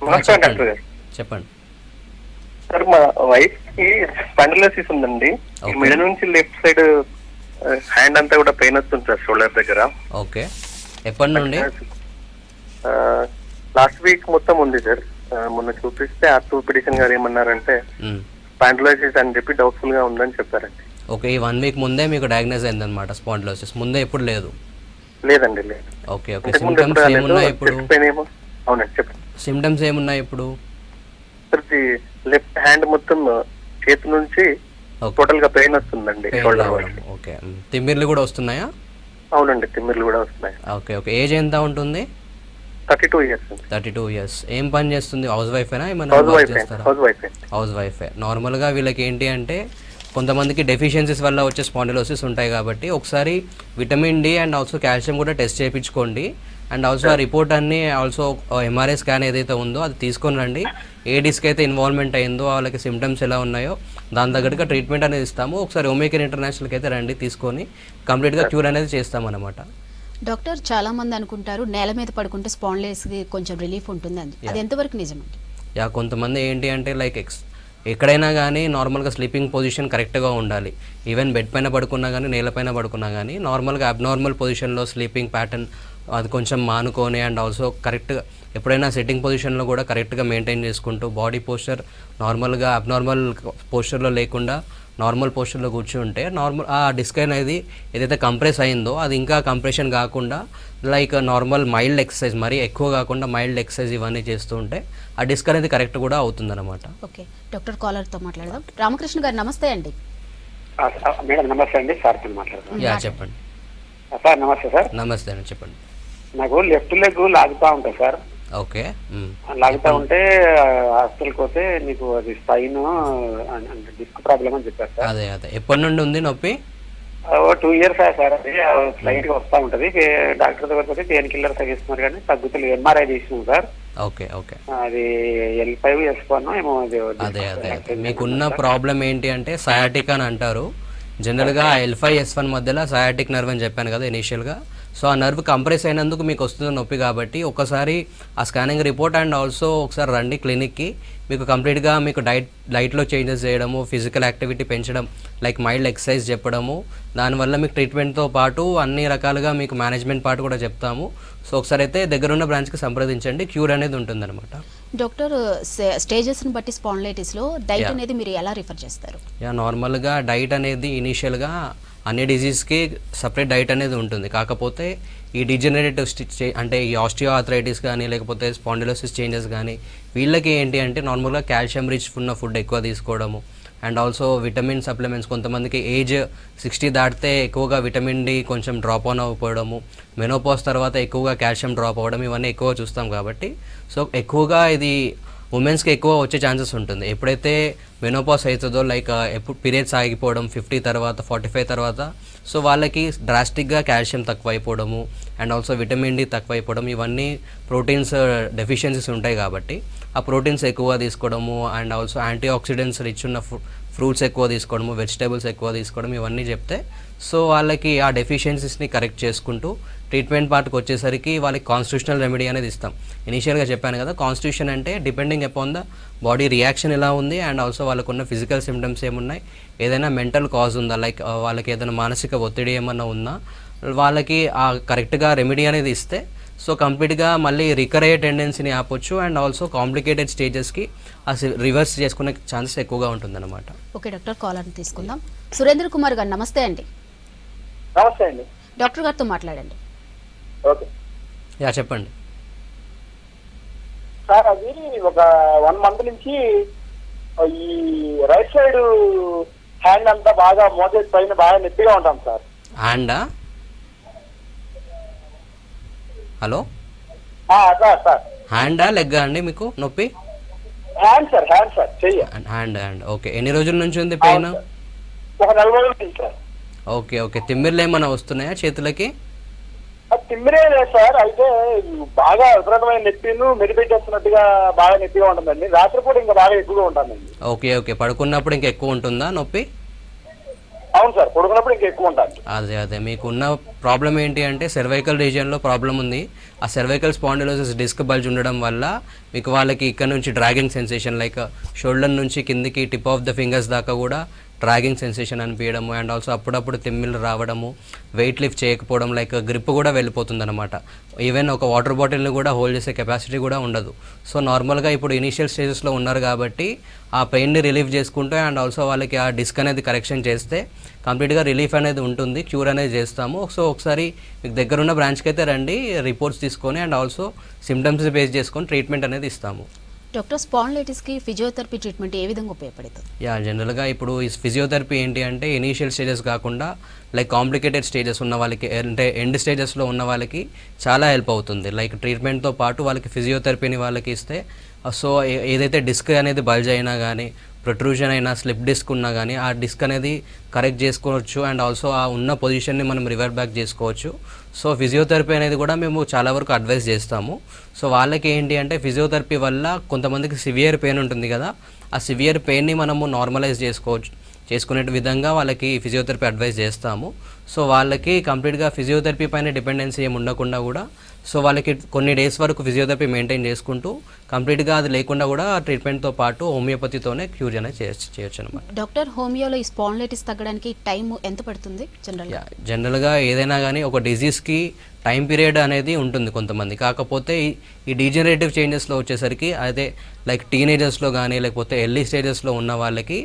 S5: నమస్తే డాక్టర్ గారు.
S2: చెప్పండి
S5: సార్, మా వైఫ్ కి స్పాండిలోసిస్ ఉందండి. ఈ మెడ నుంచి లెఫ్ట్ సైడ్ హ్యాండ్ అంతా కూడా పెయిన్ వస్తుంది సార్, షోల్డర్ దగ్గర.
S2: ఓకే, ఎప్పటి నుండి?
S5: లాస్ట్ వీక్ మొత్తం ఉంది సార్. మొన్న చూపిస్తే ఆర్థోపెడిషన్ గారు ఏమన్నారంటే స్పాండిలోసిస్ అని చెప్పి డౌట్ఫుల్ గా ఉందని చెప్పారండి.
S2: ఓకే, ఈ 1 week ముందే మీకు డయాగ్నోస్ అయిందన్నమాట స్పాండిలోసిస్. ముందే ఎప్పుడు లేదు?
S5: లేదండి, లేదు.
S2: ఓకే ఓకే, సిమ్టమ్స్ ఏమున్నాయి ఇప్పుడు?
S5: అవునండి, చెప్పండి.
S2: సిమ్టమ్స్ ఏమున్నాయి ఇప్పుడు?
S5: సార్, లెఫ్ట్ హ్యాండ్ మొత్తం చేతి నుంచి టోటల్ గా పెయిన్ వస్తుందండి, షోల్డర్ వరకు.
S2: ఓకే, తిమ్మిర్లు కూడా వస్తున్నాయా?
S5: అవునండి, తిమ్మిర్లు కూడా వస్తున్నాయి.
S2: ఓకే ఓకే, ఏజ్ ఎంత ఉంటుంది?
S5: 32 years.
S2: 32 years. ఏం పని చేస్తుంది? హౌస్ వైఫేనా? ఏమైనా చేస్తారా? హౌస్ వైఫే. నార్మల్గా వీళ్ళకి ఏంటి అంటే కొంతమందికి డెఫిషియన్సీస్ వల్ల వచ్చే స్పాండిలోసిస్ ఉంటాయి కాబట్టి ఒకసారి vitamin D and also calcium కూడా టెస్ట్ చేయించుకోండి. అండ్ ఆల్సో ఆ రిపోర్ట్ అన్ని ఆల్సో ఎంఆర్ఐ స్కాన్ ఏదైతే ఉందో అది తీసుకొని రండి. ఏ డిస్క్ అయితే ఇన్వాల్వ్మెంట్ అయిందో వాళ్ళకి సిమ్టమ్స్ ఎలా ఉన్నాయో దాని తగ్గట్టుగా ట్రీట్మెంట్ అనేది ఇస్తాము. ఒకసారి హోమియోకేర్ ఇంటర్నేషనల్కి అయితే రండి, తీసుకొని కంప్లీట్గా క్యూర్ అనేది చేస్తామన్నమాట.
S1: డాక్టర్, చాలా మంది అనుకుంటారు నేల మీద పడుకుంటే స్పాండిలోసిస్కి కొంచెం రిలీఫ్ ఉంటుందని. అది ఎంతవరకు నిజమండి?
S2: కొంతమంది ఏంటి అంటే లైక్ ఎక్కడైనా కానీ నార్మల్గా స్లీపింగ్ పొజిషన్ కరెక్ట్గా ఉండాలి. ఈవెన్ బెడ్ పైన పడుకున్నా కానీ నేలపైన పడుకున్నా కానీ నార్మల్గా అబ్నార్మల్ పొజిషన్లో స్లీపింగ్ ప్యాటర్న్ అది కొంచెం మానుకొని, అండ్ ఆల్సో కరెక్ట్గా ఎప్పుడైనా సిట్టింగ్ పొజిషన్లో కూడా కరెక్ట్గా మెయింటైన్ చేసుకుంటూ బాడీ పోస్చర్ నార్మల్గా అబ్నార్మల్ పోస్చర్లో లేకుండా నార్మల్ పోస్చర్లో కూర్చుంటే నార్మల్ ఆ డిస్క్ అనేది ఏదైతే కంప్రెస్ అయిందో అది ఇంకా కంప్రెషన్ కాకుండా లైక్ నార్మల్ మైల్డ్ ఎక్సర్సైజ్, మరీ ఎక్కువ కాకుండా మైల్డ్ ఎక్సర్సైజ్ ఇవన్నీ చేస్తూ ఉంటే ఆ డిస్క్ అనేది కరెక్ట్ కూడా అవుతుందన్నమాట.
S1: ఓకే డాక్టర్, కాలర్తో మాట్లాడదాం. రామకృష్ణ గారు నమస్తే అండి.
S4: మేడం నమస్తే అండి, సార్ మాట్లాడదాం.
S2: చెప్పండి
S4: సార్. నమస్తే సార్.
S2: నమస్తే అండి, చెప్పండి.
S4: నాకు లెఫ్ట్ లెగ్ లాగుతా ఉంటాయి సార్.
S2: ఓకే,
S4: లాగుతా ఉంటే హాస్పిటల్కి పోతే నీకు అది స్పైన్ డిస్క్ ప్రాబ్లమ్ అని చెప్పారు సార్.
S2: అదే అదే, ఎప్పటి నుండి ఉంది నొప్పి?
S4: 2 years సార్. అది స్లైట్ గా వస్తా ఉంటది. డాక్టర్ దగ్గర పోతే పెయిన్ కిల్లర్ తగ్గిస్తున్నారు కానీ తగ్గుతుంది. ఎంఆర్ఐ తీసినాం సార్.
S2: ఓకే ఓకే,
S4: అది L5 వేసుకున్నాం ఏమో.
S2: అదే అదే, మీకున్న ప్రాబ్లం ఏంటి అంటే సయాటిక్ అని అంటారు. జనరల్గా L5 S1 మధ్యలో సయాటిక్ నర్వ్ అని చెప్పాను కదా ఇనీషియల్గా. సో ఆ నర్వ్ కంప్రెస్ అయినందుకు మీకు వస్తుంది నొప్పి. కాబట్టి ఒకసారి ఆ స్కానింగ్ రిపోర్ట్ అండ్ ఆల్సో ఒకసారి రండి క్లినిక్కి. మీకు కంప్లీట్గా మీకు డైట్లో చేంజెస్ చేయడము, ఫిజికల్ యాక్టివిటీ పెంచడం, లైక్ మైల్డ్ ఎక్సర్సైజ్ చెప్పడము, దానివల్ల మీకు ట్రీట్మెంట్తో పాటు అన్ని రకాలుగా మీకు మేనేజ్మెంట్ పార్ట్ కూడా చెప్తాము. సో ఒకసారి అయితే దగ్గరున్న బ్రాంచ్కి సంప్రదించండి, క్యూర్ అనేది ఉంటుందన్నమాట.
S1: డాక్టర్, స్టేజెస్ని బట్టి స్పాండిలైటిస్లో డైట్ అనేది మీరు ఎలా రిఫర్ చేస్తారు?
S2: నార్మల్గా డైట్ అనేది ఇనీషియల్గా అన్ని డిజీజ్కి సపరేట్ డైట్ అనేది ఉంటుంది. కాకపోతే ఈ డిజనరేటివ్ అంటే ఈ ఆస్టియో ఆర్థరైటిస్ కానీ లేకపోతే స్పాండిలోసిస్ చేంజెస్ కానీ వీళ్ళకి ఏంటి అంటే నార్మల్గా కాల్షియం రిచ్ ఉన్న ఫుడ్ ఎక్కువ తీసుకోవడము అండ్ ఆల్సో విటమిన్ సప్లిమెంట్స్. కొంతమందికి ఏజ్ 60 దాటితే ఎక్కువగా విటమిన్ డి కొంచెం డ్రాప్ ఆన్ అవ్వకపోవడము, మెనోపాజ్ తర్వాత ఎక్కువగా కాల్షియం డ్రాప్ అవ్వడం ఇవన్నీ ఎక్కువ చూస్తాం కాబట్టి సో ఎక్కువగా ఇది ఉమెన్స్కి ఎక్కువ వచ్చే ఛాన్సెస్ ఉంటుంది. ఎప్పుడైతే మెనోపాజ్ అవుతుందో లైక్ ఎప్పుడు పీరియడ్స్ ఆగిపోవడం 50 తర్వాత 45 తర్వాత సో వాళ్ళకి డ్రాస్టిక్గా కాల్షియం తక్కువైపోవడము అండ్ ఆల్సో విటమిన్ డి తక్కువైపోవడం ఇవన్నీ ప్రోటీన్స్ డెఫిషియన్సీస్ ఉంటాయి కాబట్టి ఆ ప్రోటీన్స్ ఎక్కువ తీసుకోవడము and also antioxidants rich ఉన్న ఫ్రూట్స్ ఎక్కువ తీసుకోవడము, వెజిటేబుల్స్ ఎక్కువ తీసుకోవడం ఇవన్నీ చెప్తే సో వాళ్ళకి ఆ డెఫిషియన్సీస్ని కరెక్ట్ చేసుకుంటూ ట్రీట్మెంట్ పార్ట్కి వచ్చేసరికి వాళ్ళకి కాన్స్టిట్యూషనల్ రెమెడీ అనేది ఇస్తాం. ఇనీషియల్గా చెప్పాను కదా, కాన్స్టిట్యూషన్ అంటే depending upon the body reaction ఎలా ఉంది అండ్ ఆల్సో వాళ్ళకున్న ఫిజికల్ సిమ్టమ్స్ ఏమున్నాయి, ఏదైనా మెంటల్ కాజ్ ఉందా, లైక్ వాళ్ళకి ఏదైనా మానసిక ఒత్తిడి ఏమన్నా ఉన్నా వాళ్ళకి ఆ కరెక్ట్గా రెమెడీ అనేది ఇస్తే సో కంప్లీట్గా మళ్ళీ రికర్ అయ్యే టెండెన్సీని ఆపొచ్చు అండ్ ఆల్సో కాంప్లికేటెడ్ స్టేజెస్కి ఆ రివర్స్ చేసుకునే ఛాన్సెస్ ఎక్కువగా ఉంటుందన్నమాట.
S1: ఓకే డాక్టర్, కాలర్ని తీసుకుందాం. సురేంద్ర కుమార్ గారు నమస్తే అండి.
S4: నమస్తే అండి.
S1: డాక్టర్ గారితో మాట్లాడండి.
S4: ఓకే
S2: చెప్పండి
S4: సార్, అది ఒక 1 month నుంచి ఈ రైట్ సైడ్ హ్యాండ్ అంతా బాగా మోచేతి పైన బాగా నొప్పిగా ఉంటాం సార్.
S2: హ్యాండా? హలో,
S4: సార్
S2: హ్యాండా లెగ్గా అండి మీకు నొప్పి?
S4: హ్యాండ్ సార్ చెయ్య.
S2: Hand okay. ఎన్ని రోజుల నుంచి ఉంది పెయిన్?
S4: ఒక 4 రోజుల నుంచి సార్.
S2: ఓకే. తిమ్మిర్లు ఏమైనా వస్తున్నాయా చేతులకి?
S4: తిమ్మిరే లేదు సార్, అయితే బాగా విపరీతమైన నొప్పిను మెడిపెట్టేస్తున్నట్టుగా బాగా నొప్పిగా ఉంటుందండి. రాత్రిపూట ఇంకా బాగా ఎక్కువగా ఉంటుందండి.
S2: ఓకే. పడుకున్నప్పుడు ఇంకా ఎక్కువ ఉంటుందా నొప్పి?
S4: అవును సార్, పడుకున్నప్పుడు ఇంకా ఎక్కువ ఉంటుంది.
S2: అదే మీకు ఉన్న ప్రాబ్లం ఏంటి అంటే సర్వైకల్ రీజియన్లో ప్రాబ్లం ఉంది. ఆ సర్వైకల్ స్పాండిలోసిస్ డిస్క్ బల్జ్ ఉండడం వల్ల మీకు వాళ్ళకి ఇక్కడ నుంచి డ్రాగింగ్ సెన్సేషన్ లైక్ షోల్డర్ నుంచి కిందికి టిప్ ఆఫ్ ద ఫింగర్స్ దాకా కూడా డ్రాగింగ్ సెన్సేషన్ అనిపించడము అండ్ ఆల్సో అప్పుడప్పుడు తిమ్మిళ్ళు రావడము, వెయిట్ లిఫ్ట్ చేయకపోవడం, లైక్ గ్రిప్ కూడా వెళ్ళిపోతుంది అనమాట. ఈవెన్ ఒక వాటర్ బాటిల్ని కూడా హోల్డ్ చేసే కెపాసిటీ కూడా ఉండదు. సో నార్మల్గా ఇప్పుడు ఇనీషియల్ స్టేజెస్లో ఉన్నారు కాబట్టి ఆ పెయిన్ని రిలీఫ్ చేసుకుంటే అండ్ ఆల్సో వాళ్ళకి ఆ డిస్క్ అనేది కరెక్షన్ చేస్తే కంప్లీట్గా రిలీఫ్ అనేది ఉంటుంది, క్యూర్ అనేది చేస్తాము. సో ఒకసారి మీకు దగ్గరున్న బ్రాంచ్కి అయితే రండి, రిపోర్ట్స్ తీసుకొని అండ్ ఆల్సో సిమ్టమ్స్ బేస్ చేసుకొని ట్రీట్మెంట్ అనేది ఇస్తాము.
S1: డాక్టర్, స్పాండిలైటిస్కి ఫిజియోథెరపీ ట్రీట్మెంట్ ఏ విధంగా ఉపయోగపడుతుంది?
S2: జనరల్గా ఇప్పుడు ఈ ఫిజియోథెరపీ ఏంటి అంటే ఇనీషియల్ స్టేజెస్ కాకుండా లైక్ కాంప్లికేటెడ్ స్టేజెస్ ఉన్న వాళ్ళకి అంటే ఎండ్ స్టేజెస్లో ఉన్న వాళ్ళకి చాలా హెల్ప్ అవుతుంది. లైక్ ట్రీట్మెంట్తో పాటు వాళ్ళకి ఫిజియోథెరపీని వాళ్ళకి ఇస్తే సో ఏదైతే డిస్క్ అనేది బల్జ్ అయినా కానీ ప్రొట్రూజన్ అయినా స్లిప్ డిస్క్ ఉన్నా కానీ ఆ డిస్క్ అనేది కరెక్ట్ చేసుకోవచ్చు అండ్ ఆల్సో ఆ ఉన్న పొజిషన్ని మనం రివర్ బ్యాక్ చేసుకోవచ్చు. సో ఫిజియోథెరపీ అనేది కూడా మేము చాలా వరకు అడ్వైస్ చేస్తాము. సో వాళ్ళకి ఏంటి అంటే ఫిజియోథెరపీ వల్ల కొంతమందికి సివియర్ పెయిన్ ఉంటుంది కదా, ఆ సివియర్ పెయిన్ని మనము నార్మలైజ్ చేసుకునే విధంగా వాళ్ళకి ఫిజియోథెరపీ అడ్వైస్ చేస్తాము. సో వాళ్ళకి కంప్లీట్గా ఫిజియోథెరపీ పైన డిపెండెన్సీ ఏమి ఉండకుండా కూడా సో వాళ్ళకి కొన్ని డేస్ వరకు ఫిజియోథెరపీ మెయింటైన్ చేసుకుంటూ కంప్లీట్గా అది లేకుండా కూడా ట్రీట్మెంట్తో పాటు హోమియోపతితోనే క్యూర్ అనేది చేయొచ్చు అనమాట.
S1: డాక్టర్, హోమియోలో ఈ స్పాండిలైటిస్ తగ్గడానికి టైం ఎంత పడుతుంది
S2: జనరల్గా? ఏదైనా కానీ ఒక డిజీజ్కి టైం పీరియడ్ అనేది ఉంటుంది కొంతమంది. కాకపోతే ఈ డీజనరేటివ్ చేంజెస్లో వచ్చేసరికి అదే లైక్ టీనేజర్స్లో కానీ లేకపోతే ఎర్లీ స్టేజెస్లో ఉన్న వాళ్ళకి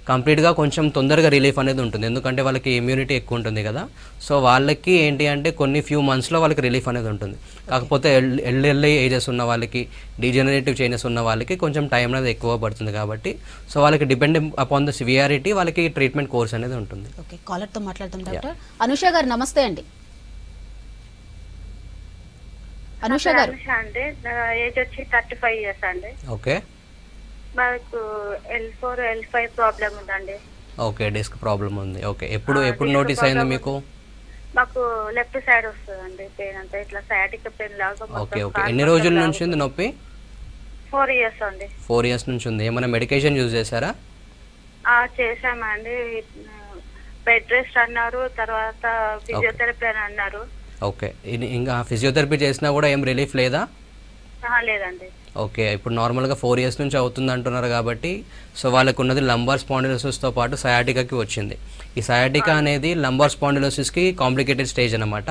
S2: కంప్లీట్గా కొంచెం తొందరగా రిలీఫ్ అనేది ఉంటుంది, ఎందుకంటే వాళ్ళకి ఇమ్యూనిటీ ఎక్కువ ఉంటుంది కదా. సో వాళ్ళకి ఏంటి అంటే కొన్ని ఫ్యూ మంత్స్లో వాళ్ళకి రిలీఫ్ అనేది ఉంటుంది. కాకపోతే ఎర్లీ ఏజెస్ ఉన్న వాళ్ళకి డీజనరేటివ్ చేంజెస్ ఉన్న వాళ్ళకి కొంచెం టైం అనేది ఎక్కువ పడుతుంది కాబట్టి సో వాళ్ళకి డిపెండింగ్ అపాన్ ద సివియారిటీ వాళ్ళకి ట్రీట్మెంట్ కోర్స్ అనేది ఉంటుంది.
S1: ఓకే, కాలర్తో మాట్లాడతాం డాక్టర్. అనుష గారు నమస్తే అండి. అనుష గారు
S6: అండి, ఏజ్ వచ్చి 35 years అండి.
S2: ఓకే.
S6: మాకు L4 L5 ప్రాబ్లం ఉందండి.
S2: ఓకే, డిస్క్ ప్రాబ్లం ఉంది. ఓకే, ఎప్పుడు నోటీస్ అయింది మీకు?
S6: మాకు లెఫ్ట్ సైడ్ వస్తుందండి పెయిన్ అంతా, ఇట్లా సయాటిక్ పెయిన్ లాగా.
S2: ఓకే. ఎన్ని రోజుల నుంచి ఉంది నొప్పి?
S6: 4 years అండి.
S2: 4 years నుంచి ఉంది. ఏమైనా మెడికేషన్ యూజ్ చేశారా?
S6: చేసామండి. బెడ్ రెస్ట్ అన్నారు, తర్వాత ఫిజియోథెరపీ అని అన్నారు.
S2: ఓకే, ఇంకా ఫిజియోథెరపీ చేసినా కూడా ఏం రిలీఫ్ లేదా?
S6: లేదండి.
S2: ఓకే, ఇప్పుడు నార్మల్గా 4 years నుంచి అవుతుంది అంటున్నారు కాబట్టి సో వాళ్ళకు ఉన్నది లంబార్ స్పాండిలోసిస్తో పాటు సయాటికాకి వచ్చింది. ఈ సయాటికా అనేది లంబార్ స్పాండిలోసిస్కి కాంప్లికేటెడ్ స్టేజ్ అనమాట.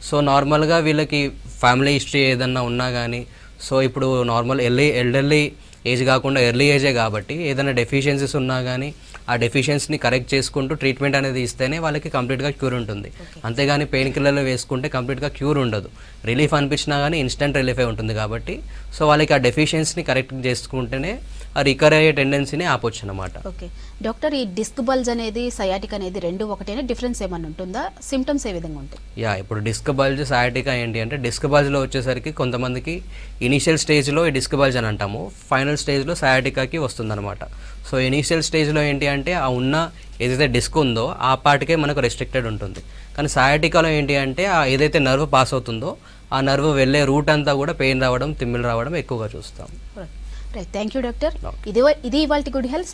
S2: సో నార్మల్గా వీళ్ళకి ఫ్యామిలీ హిస్టరీ ఏదన్నా ఉన్నా కానీ సో ఇప్పుడు నార్మల్ ఎల్డర్లీ ఏజ్ కాకుండా ఎర్లీ ఏజే కాబట్టి ఏదైనా డెఫిషియన్సీస్ ఉన్నా కానీ ఆ డెఫిషియన్సీని కరెక్ట్ చేసుకుంటూ ట్రీట్మెంట్ అనేది ఇస్తేనే వాళ్ళకి కంప్లీట్గా క్యూర్ ఉంటుంది. అంతేగాని పెయిన్ కిల్లర్లు వేసుకుంటే కంప్లీట్గా క్యూర్ ఉండదు. రిలీఫ్ అనిపించినా కానీ ఇన్స్టెంట్ రిలీఫే ఉంటుంది కాబట్టి సో వాళ్ళకి ఆ డెఫిషియన్సీని కరెక్ట్ చేసుకుంటేనే ఆ రికవర్ అయ్యే టెండెన్సీని ఆపొచ్చు అనమాట.
S1: ఓకే డాక్టర్, ఈ డిస్క్ బల్జ్ అనేది సయాటిక్ అనేది రెండు ఒకటేనా, డిఫరెన్స్ ఏమన్నా ఉంటుందా? సిమ్టమ్స్ ఏ విధంగా ఉంటాయి?
S2: ఇప్పుడు డిస్క్ బల్జ్ సయాటికా ఏంటి అంటే డిస్క్ బల్జ్లో వచ్చేసరికి కొంతమందికి ఇనీషియల్ స్టేజ్లో ఈ డిస్క్ బల్జ్ అని అంటాము, ఫైనల్ స్టేజ్లో సయాటికాకి వస్తుందన్నమాట. సో ఇనీషియల్ స్టేజ్లో ఏంటి అంటే ఆ ఉన్న ఏదైతే డిస్క్ ఉందో ఆ పార్ట్కే మనకు రెస్ట్రిక్టెడ్ ఉంటుంది. కానీ సయాటికాలో ఏంటి అంటే ఆ ఏదైతే నర్వ్ పాస్ అవుతుందో ఆ నర్వ్ వెళ్ళే రూట్ అంతా కూడా పెయిన్ రావడం, తిమ్మిలు రావడం ఎక్కువగా చూస్తాం.
S1: Right, thank you doctor. ఇది ఇవాల్టి గుడ్ హెల్త్.